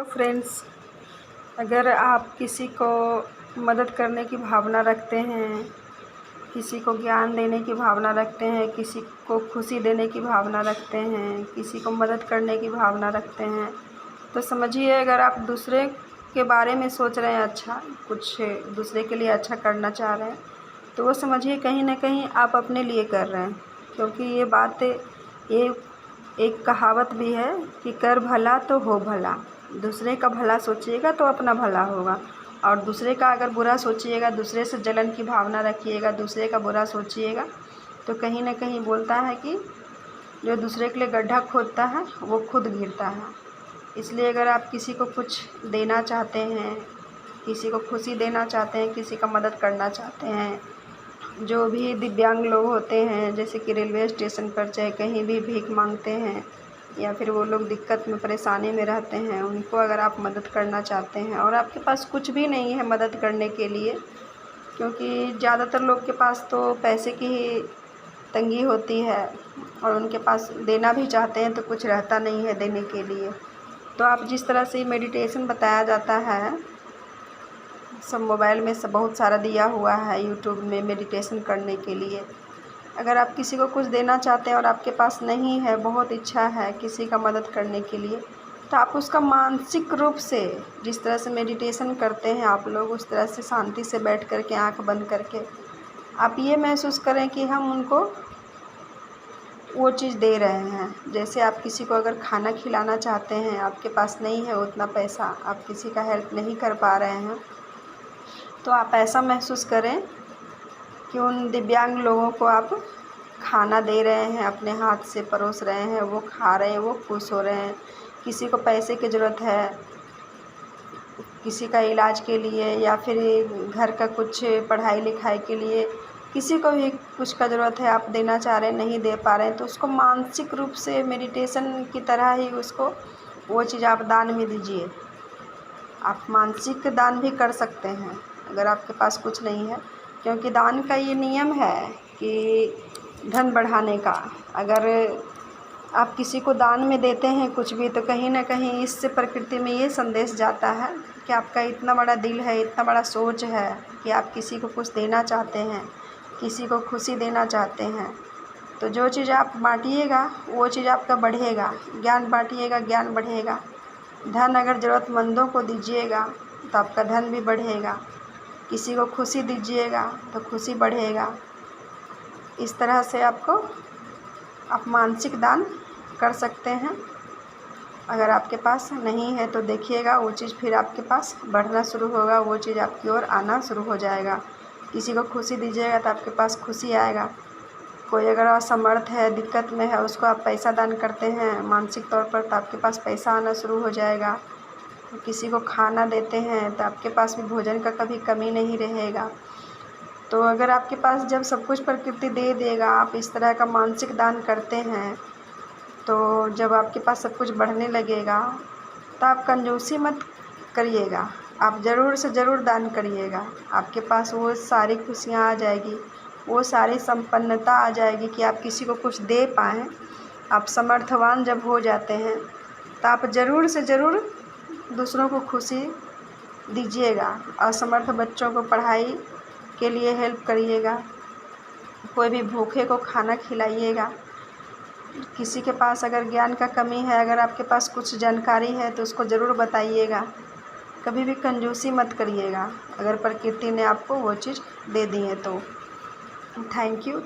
Friends, अगर आप किसी को मदद करने की भावना रखते हैं, किसी को ज्ञान देने की भावना रखते हैं, किसी को खुशी देने की भावना रखते हैं, किसी को मदद करने की भावना रखते हैं, तो समझिए अगर आप दूसरे के बारे में सोच रहे हैं, अच्छा कुछ दूसरे के लिए अच्छा करना चाह रहे हैं, तो वो समझिए कहीं ना कहीं आप अपने लिए कर रहे हैं। क्योंकि ये एक कहावत भी है कि कर भला तो हो भला। दूसरे का भला सोचिएगा तो अपना भला होगा, और दूसरे का अगर बुरा सोचिएगा, दूसरे से जलन की भावना रखिएगा, दूसरे का बुरा सोचिएगा, तो कहीं ना कहीं बोलता है कि जो दूसरे के लिए गड्ढा खोदता है वो खुद गिरता है। इसलिए अगर आप किसी को कुछ देना चाहते हैं, किसी को खुशी देना चाहते हैं, किसी का मदद करना चाहते हैं, जो भी दिव्यांग लोग होते हैं, जैसे कि रेलवे स्टेशन पर चाहे कहीं भी भीख मांगते हैं, या फिर वो लोग दिक्कत में परेशानी में रहते हैं, उनको अगर आप मदद करना चाहते हैं और आपके पास कुछ भी नहीं है मदद करने के लिए, क्योंकि ज़्यादातर लोग के पास तो पैसे की ही तंगी होती है और उनके पास देना भी चाहते हैं तो कुछ रहता नहीं है देने के लिए। तो आप जिस तरह से मेडिटेशन बताया जाता है, सब मोबाइल में सब बहुत सारा दिया हुआ है यूट्यूब में मेडिटेशन करने के लिए। अगर आप किसी को कुछ देना चाहते हैं और आपके पास नहीं है, बहुत इच्छा है किसी का मदद करने के लिए, तो आप उसका मानसिक रूप से जिस तरह से मेडिटेशन करते हैं आप लोग, उस तरह से शांति से बैठ कर के आँख बंद करके आप ये महसूस करें कि हम उनको वो चीज़ दे रहे हैं। जैसे आप किसी को अगर खाना खिलाना चाहते हैं, आपके पास नहीं है उतना पैसा, आप किसी का हेल्प नहीं कर पा रहे हैं, तो आप ऐसा महसूस करें कि उन दिव्यांग लोगों को आप खाना दे रहे हैं, अपने हाथ से परोस रहे हैं, वो खा रहे हैं, वो खुश हो रहे हैं। किसी को पैसे की ज़रूरत है, किसी का इलाज के लिए या फिर घर का कुछ पढ़ाई लिखाई के लिए, किसी को भी कुछ का ज़रूरत है, आप देना चाह रहे हैं, नहीं दे पा रहे हैं, तो उसको मानसिक रूप से मेडिटेशन की तरह ही उसको वो चीज़ आप दान में दीजिए। आप मानसिक दान भी कर सकते हैं अगर आपके पास कुछ नहीं है, क्योंकि दान का ये नियम है कि धन बढ़ाने का। अगर आप किसी को दान में देते हैं कुछ भी, तो कहीं ना कहीं इससे प्रकृति में ये संदेश जाता है कि आपका इतना बड़ा दिल है, इतना बड़ा सोच है कि आप किसी को कुछ देना चाहते हैं, किसी को खुशी देना चाहते हैं। तो जो चीज़ आप बांटिएगा वो चीज़ आपका बढ़ेगा। ज्ञान बांटिएगा, ज्ञान बढ़ेगा। धन अगर ज़रूरतमंदों को दीजिएगा तो आपका धन भी बढ़ेगा। किसी को खुशी दीजिएगा तो खुशी बढ़ेगा। इस तरह से आप मानसिक दान कर सकते हैं। अगर आपके पास नहीं है तो देखिएगा वो चीज़ फिर आपके पास बढ़ना शुरू होगा, वो चीज़ आपकी ओर आना शुरू हो जाएगा। किसी को खुशी दीजिएगा तो आपके पास खुशी आएगा। कोई अगर असमर्थ है, दिक्कत में है, उसको आप पैसा दान करते हैं मानसिक तौर पर, तो आपके पास पैसा आना शुरू हो जाएगा। किसी को खाना देते हैं तो आपके पास भी भोजन का कभी कमी नहीं रहेगा। तो अगर आपके पास जब सब कुछ प्रकृति दे देगा, आप इस तरह का मानसिक दान करते हैं, तो जब आपके पास सब कुछ बढ़ने लगेगा तो आप कंजूसी मत करिएगा, आप ज़रूर से ज़रूर दान करिएगा। आपके पास वो सारी खुशियाँ आ जाएगी, वो सारी संपन्नता आ जाएगी कि आप किसी को कुछ दे पाएँ। आप समर्थवान जब हो जाते हैं तो आप ज़रूर से ज़रूर दूसरों को खुशी दीजिएगा। असमर्थ बच्चों को पढ़ाई के लिए हेल्प करिएगा, कोई भी भूखे को खाना खिलाइएगा। किसी के पास अगर ज्ञान का कमी है, अगर आपके पास कुछ जानकारी है तो उसको ज़रूर बताइएगा। कभी भी कंजूसी मत करिएगा अगर प्रकृति ने आपको वो चीज़ दे दी है तो। Thank you.